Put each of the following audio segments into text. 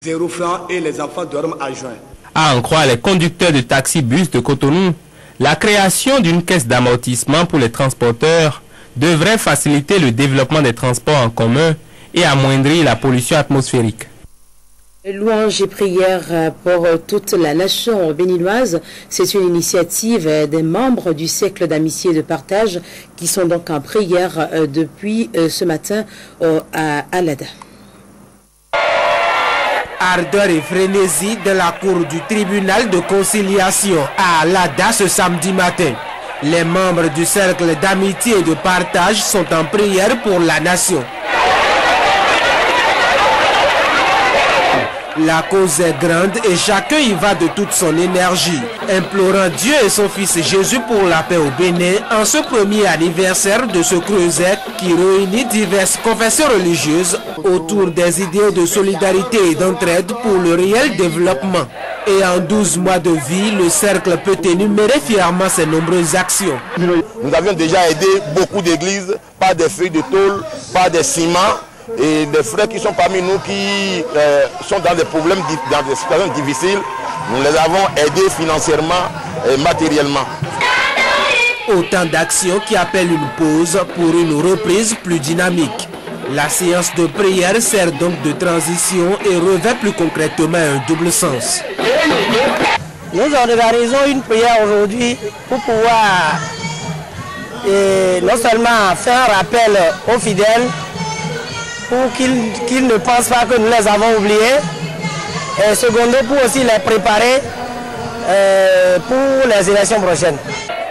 0 francs et les enfants dorment à juin. À en croire les conducteurs de taxi-bus de Cotonou, la création d'une caisse d'amortissement pour les transporteurs devrait faciliter le développement des transports en commun et amoindrir la pollution atmosphérique. Louanges et prières pour toute la nation béninoise, c'est une initiative des membres du cercle d'amitié et de partage qui sont donc en prière depuis ce matin à Alada. Ardeur et frénésie de la cour du tribunal de conciliation à Alada ce samedi matin. Les membres du cercle d'amitié et de partage sont en prière pour la nation. La cause est grande et chacun y va de toute son énergie, implorant Dieu et son Fils Jésus pour la paix au Bénin en ce premier anniversaire de ce creuset qui réunit diverses confessions religieuses autour des idéaux de solidarité et d'entraide pour le réel développement. Et en 12 mois de vie, le cercle peut énumérer fièrement ses nombreuses actions. Nous avions déjà aidé beaucoup d'églises par des feuilles de tôle, par des ciments. Et des frères qui sont parmi nous, qui sont dans des problèmes, dans des situations difficiles, nous les avons aidés financièrement et matériellement. Autant d'actions qui appellent une pause pour une reprise plus dynamique. La séance de prière sert donc de transition et revêt plus concrètement un double sens. Nous organisons une prière aujourd'hui pour pouvoir non seulement faire un rappel aux fidèles, pour qu'ils ne pensent pas que nous les avons oubliés. Et secondo, pour aussi les préparer pour les élections prochaines.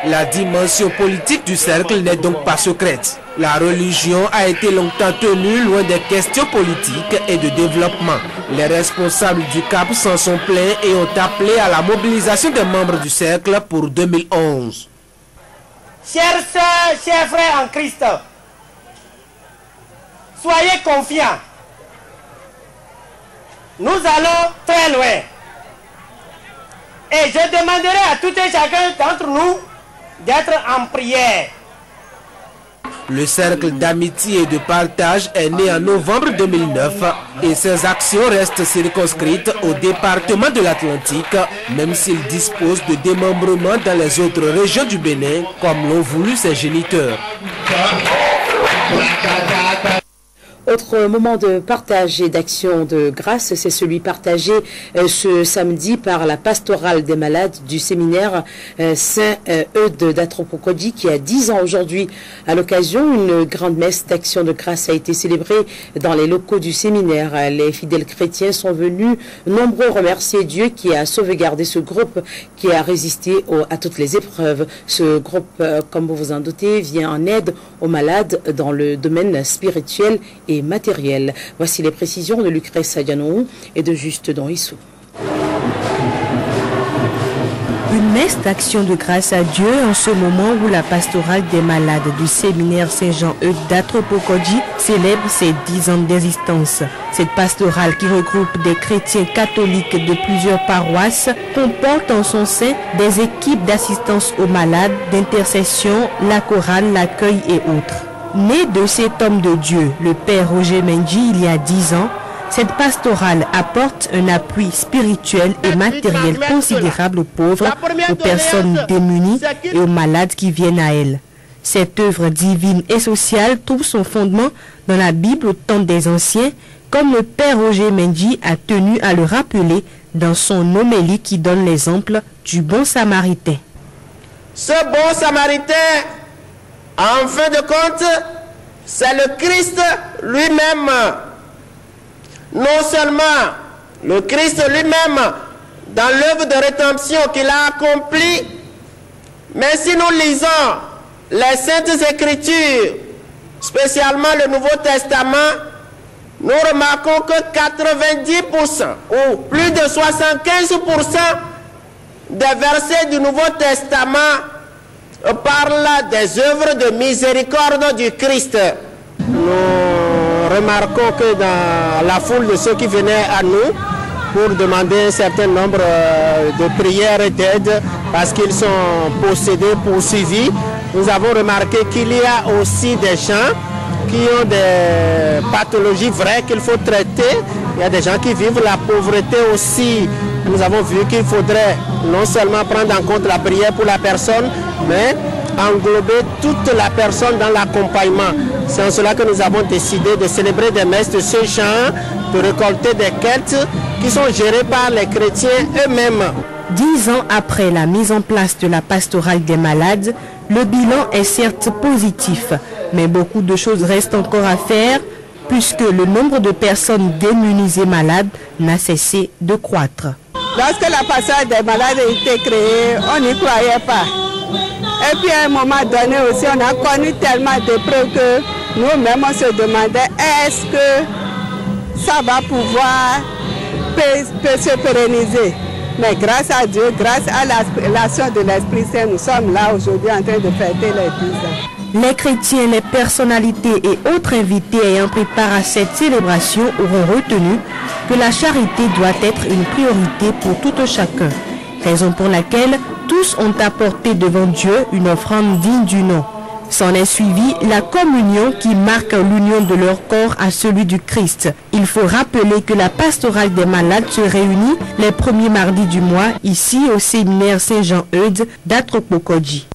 La dimension politique du cercle n'est donc pas secrète. La religion a été longtemps tenue loin des questions politiques et de développement. Les responsables du CAP s'en sont plaints et ont appelé à la mobilisation des membres du cercle pour 2011. Chers sœurs, chers frères en Christ, soyez confiants. Nous allons très loin. Et je demanderai à tout et chacun d'entre nous d'être en prière. Le cercle d'amitié et de partage est né en novembre 2009 et ses actions restent circonscrites au département de l'Atlantique, même s'il dispose de démembrement dans les autres régions du Bénin, comme l'ont voulu ses géniteurs. Autre moment de partage et d'action de grâce, c'est celui partagé ce samedi par la pastorale des malades du séminaire Saint-Eudes d'Atropocodie qui a 10 ans aujourd'hui. À l'occasion, une grande messe d'action de grâce a été célébrée dans les locaux du séminaire. Les fidèles chrétiens sont venus nombreux remercier Dieu qui a sauvegardé ce groupe qui a résisté à toutes les épreuves. Ce groupe, comme vous vous en doutez, vient en aide aux malades dans le domaine spirituel et matériel. Voici les précisions de Lucrèce Sadianou et de Juste Don Issou. Une messe d'action de grâce à Dieu en ce moment où la pastorale des malades du séminaire Saint-Jean-Eudes d'Atropocodie célèbre ses 10 ans d'existence. Cette pastorale qui regroupe des chrétiens catholiques de plusieurs paroisses comporte en son sein des équipes d'assistance aux malades, d'intercession, la chorale, l'accueil et autres. Né de cet homme de Dieu, le père Roger Mendy, il y a 10 ans, cette pastorale apporte un appui spirituel et matériel considérable aux pauvres, aux personnes démunies et aux malades qui viennent à elle. Cette œuvre divine et sociale trouve son fondement dans la Bible au temps des anciens, comme le père Roger Mendy a tenu à le rappeler dans son homélie qui donne l'exemple du bon samaritain. Ce bon samaritain, en fin de compte, c'est le Christ lui-même. Non seulement le Christ lui-même, dans l'œuvre de rédemption qu'il a accomplie, mais si nous lisons les Saintes Écritures, spécialement le Nouveau Testament, nous remarquons que 90% ou plus de 75% des versets du Nouveau Testament parlent des œuvres de miséricorde du Christ. Nous remarquons que dans la foule de ceux qui venaient à nous pour demander un certain nombre de prières et d'aides parce qu'ils sont possédés, poursuivis, nous avons remarqué qu'il y a aussi des gens qui ont des pathologies vraies qu'il faut traiter Il y a des gens qui vivent la pauvreté aussi. Nous avons vu qu'il faudrait non seulement prendre en compte la prière pour la personne, mais englober toute la personne dans l'accompagnement. C'est en cela que nous avons décidé de célébrer des messes de ce genre, de récolter des quêtes qui sont gérées par les chrétiens eux-mêmes. 10 ans après la mise en place de la pastorale des malades, le bilan est certes positif, mais beaucoup de choses restent encore à faire puisque le nombre de personnes démunies et malades n'a cessé de croître. Lorsque la pastorale des malades a été créée, on n'y croyait pas. Et puis à un moment donné aussi, on a connu tellement de preuves que nous-mêmes on se demandait est-ce que ça va pouvoir se pérenniser. Mais grâce à Dieu, grâce à l'action de l'Esprit Saint, nous sommes là aujourd'hui en train de fêter les 10 ans. Les chrétiens, les personnalités et autres invités ayant pris part à cette célébration auront retenu que la charité doit être une priorité pour tout chacun. Raison pour laquelle tous ont apporté devant Dieu une offrande digne du nom. S'en est suivi la communion qui marque l'union de leur corps à celui du Christ. Il faut rappeler que la pastorale des malades se réunit les premiers mardis du mois ici au séminaire Saint-Jean-Eudes d'Atropokodji.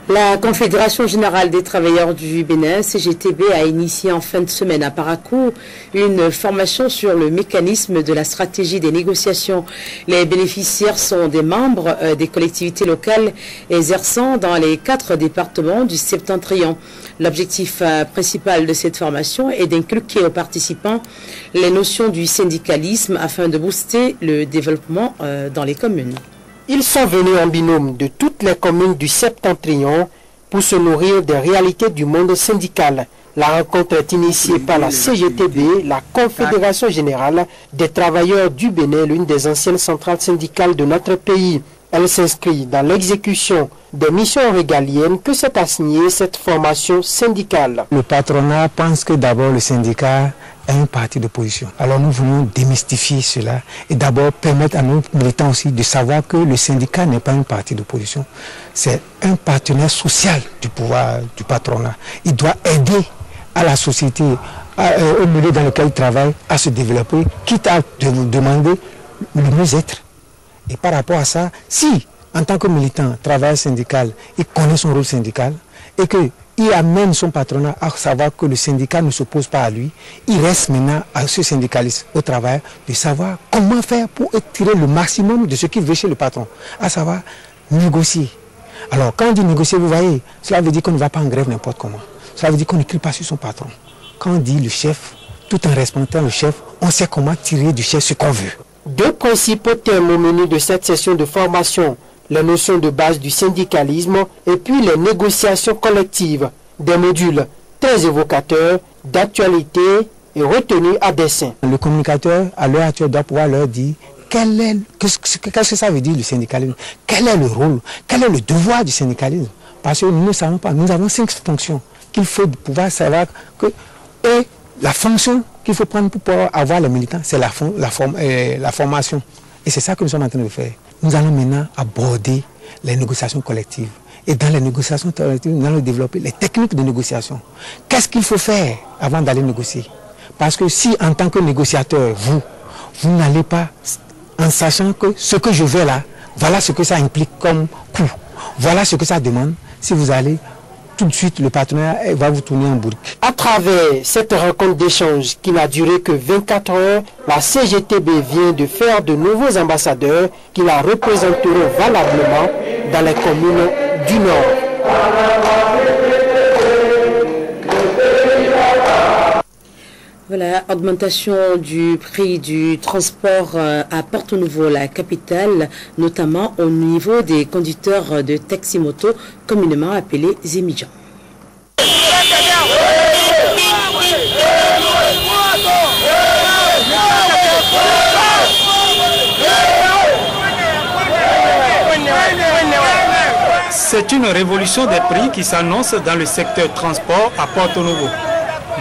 La Confédération Générale des Travailleurs du Bénin, CGTB, a initié en fin de semaine à Parakou une formation sur le mécanisme de la stratégie des négociations. Les bénéficiaires sont des membres des collectivités locales exerçant dans les 4 départements du Septentrion. L'objectif principal de cette formation est d'inculquer aux participants les notions du syndicalisme afin de booster le développement dans les communes. Ils sont venus en binôme de toutes les communes du Septentrion pour se nourrir des réalités du monde syndical. La rencontre est initiée par la CGTB, la Confédération Générale des Travailleurs du Bénin, l'une des anciennes centrales syndicales de notre pays. Elle s'inscrit dans l'exécution des missions régaliennes que s'est assignée cette formation syndicale. Le patronat pense que d'abord le syndicat est un parti d'opposition. Alors nous voulons démystifier cela et d'abord permettre à nos militants aussi de savoir que le syndicat n'est pas un parti d'opposition. C'est un partenaire social du pouvoir du patronat. Il doit aider à la société, au milieu dans lequel il travaille, à se développer, quitte à demander le mieux-être. Et par rapport à ça, si en tant que militant, travailleur syndical, il connaît son rôle syndical et qu'il amène son patronat à savoir que le syndicat ne s'oppose pas à lui, il reste maintenant à ce syndicaliste au travail de savoir comment faire pour tirer le maximum de ce qu'il veut chez le patron, à savoir négocier. Alors quand on dit négocier, vous voyez, cela veut dire qu'on ne va pas en grève n'importe comment. Cela veut dire qu'on ne crie pas sur son patron. Quand on dit le chef, tout en respectant le chef, on sait comment tirer du chef ce qu'on veut. 2 principaux thèmes au menu de cette session de formation, les notions de base du syndicalisme et puis les négociations collectives, des modules très évocateurs, d'actualité et retenus à dessein. Le communicateur, à l'heure actuelle, doit pouvoir leur dire qu'est-ce que ça veut dire le syndicalisme, quel est le rôle, quel est le devoir du syndicalisme. Parce que nous ne savons pas, nous avons 5 fonctions qu'il faut pouvoir savoir que... Et la fonction qu'il faut prendre pour pouvoir avoir les militants, c'est la formation. Et c'est ça que nous sommes en train de faire. Nous allons maintenant aborder les négociations collectives. Et dans les négociations collectives, nous allons développer les techniques de négociation. Qu'est-ce qu'il faut faire avant d'aller négocier? Parce que si en tant que négociateur, vous n'allez pas, en sachant que ce que je veux là, voilà ce que ça implique comme coût. Voilà ce que ça demande. Si vous allez... tout de suite, le partenaire va vous tourner en bourrique. À travers cette rencontre d'échange qui n'a duré que 24 heures, la CGTB vient de faire de nouveaux ambassadeurs qui la représenteront valablement dans les communes du Nord. Voilà, augmentation du prix du transport à Porto Novo, la capitale, notamment au niveau des conducteurs de taxi-moto, communément appelés Zémidjan. C'est une révolution des prix qui s'annonce dans le secteur transport à Porto Novo.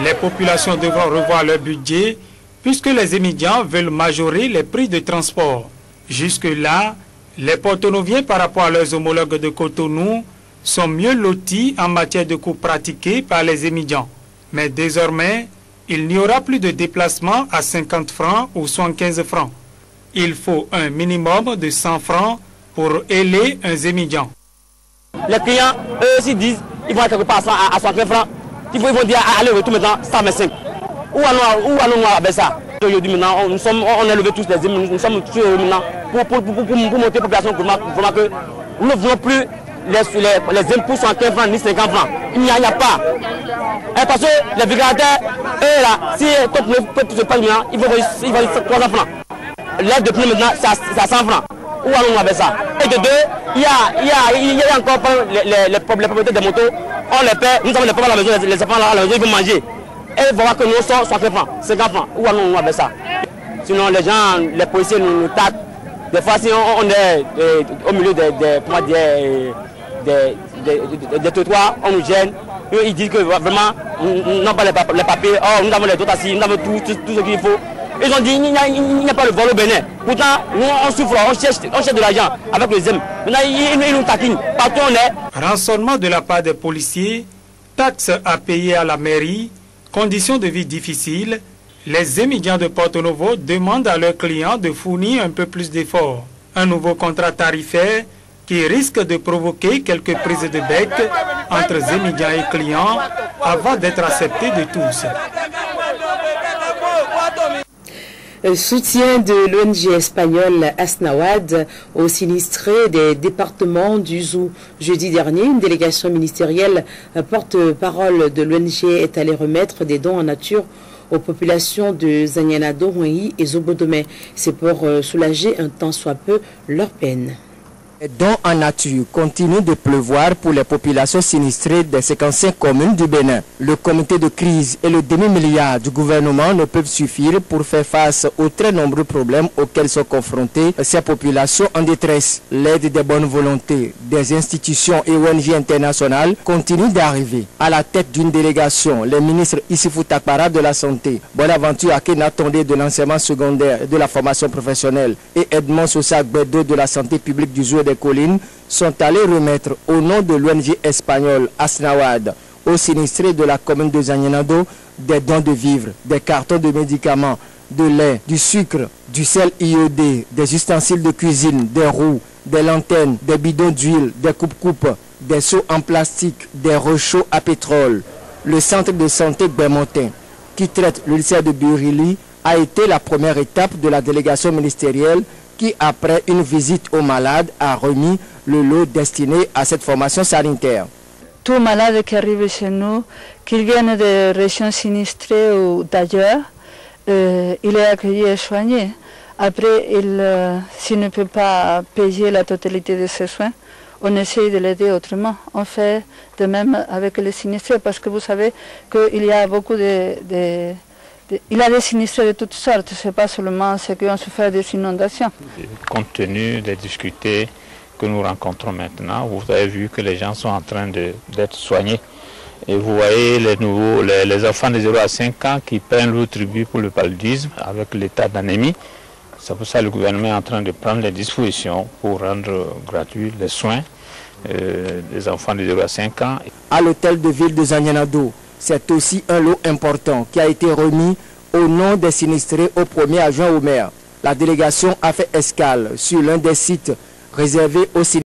Les populations devront revoir leur budget puisque les émigrants veulent majorer les prix de transport. Jusque-là, les porto-noviens par rapport à leurs homologues de Cotonou sont mieux lotis en matière de coûts pratiqués par les émigrants. Mais désormais, il n'y aura plus de déplacement à 50 francs ou 75 francs. Il faut un minimum de 100 francs pour aider un émigrant. Les clients, eux aussi disent qu'ils vont être quelque part à 120 francs. Ils vont dire aller-retour maintenant 125. Où allons-nous avec ça? Aujourd'hui maintenant, on est levé tous les émigrants, nous sommes tous maintenant pour monter la population, vraiment que nous ne voulons plus les impôts 115 francs ni 50 francs. Il n'y a pas. Et parce que les végétariens, eux là, si tout peut se passer maintenant, ils vont 300 francs. L'aide de plus maintenant, c'est à 100 francs. Où allons-nous avec ça? Et de deux, il y a encore les propriétaires des motos, on les paie, nous avons les problèmes à la maison, les enfants à la maison, ils vont manger. Et ils vont voir que nous sommes 60 francs, 50 francs. Où allons-nous avec ça? Sinon, les gens, les policiers nous tapent. Des fois, si on est au milieu des trottoirs, on nous gêne. Ils disent que vraiment, nous n'avons pas les papiers, nous avons les dotations, nous avons tout ce qu'il faut. Ils ont dit qu'il n'y a pas le vol au Bénin. Pourtant, nous, on souffre, on cherche de l'argent avec les ZEM. Maintenant, ils nous taquinent. Partout on est. Rançonnement de la part des policiers, taxes à payer à la mairie, conditions de vie difficiles. Les émigrants de Porto Novo demandent à leurs clients de fournir un peu plus d'efforts. Un nouveau contrat tarifaire qui risque de provoquer quelques prises de bec entre émigrants et clients avant d'être accepté de tous. Soutien de l'ONG espagnole Asnawad aux sinistrés des départements du Zou. Jeudi dernier, une délégation ministérielle porte-parole de l'ONG est allée remettre des dons en nature aux populations de Zanyanado, Huanyi et Zobodomé. C'est pour soulager un tant soit peu leur peine. Les dons en nature continuent de pleuvoir pour les populations sinistrées des 55 communes du Bénin. Le comité de crise et le demi-milliard du gouvernement ne peuvent suffire pour faire face aux très nombreux problèmes auxquels sont confrontées ces populations en détresse. L'aide des bonnes volontés des institutions et ONG internationales continue d'arriver. À la tête d'une délégation, les ministres Issifou Takpara de la Santé, Bonaventure Akenatonde de l'enseignement secondaire et de la formation professionnelle et Edmond Sosa Gbedo de la santé publique du Zou et des collines sont allés remettre au nom de l'ONG espagnole Asnawad aux sinistrés de la commune de Zanyanado des dons de vivres, des cartons de médicaments, de lait, du sucre, du sel iodé, des ustensiles de cuisine, des roues, des lanternes, des bidons d'huile, des coupes-coupes, des seaux en plastique, des rechauds à pétrole. Le centre de santé Bermontin, qui traite l'ulcère de Burili, a été la première étape de la délégation ministérielle qui, après une visite aux malades, a remis le lot destiné à cette formation sanitaire. Tout malade qui arrive chez nous, qu'il vienne de régions sinistrées ou d'ailleurs, il est accueilli et soigné. Après, s'il ne peut pas payer la totalité de ses soins, on essaie de l'aider autrement. On fait de même avec les sinistrés, parce que vous savez qu'il y a beaucoup il y a des sinistrés de toutes sortes, ce n'est pas seulement ceux qui ont souffert des inondations. Compte tenu des difficultés que nous rencontrons maintenant, vous avez vu que les gens sont en train d'être soignés. Et vous voyez les enfants de 0 à 5 ans qui prennent le tribut pour le paludisme avec l'état d'anémie. C'est pour ça que le gouvernement est en train de prendre les dispositions pour rendre gratuits les soins des enfants de 0 à 5 ans. À l'hôtel de ville de Zanyanado, c'est aussi un lot important qui a été remis au nom des sinistrés au premier adjoint au maire. La délégation a fait escale sur l'un des sites réservés aux sinistrés.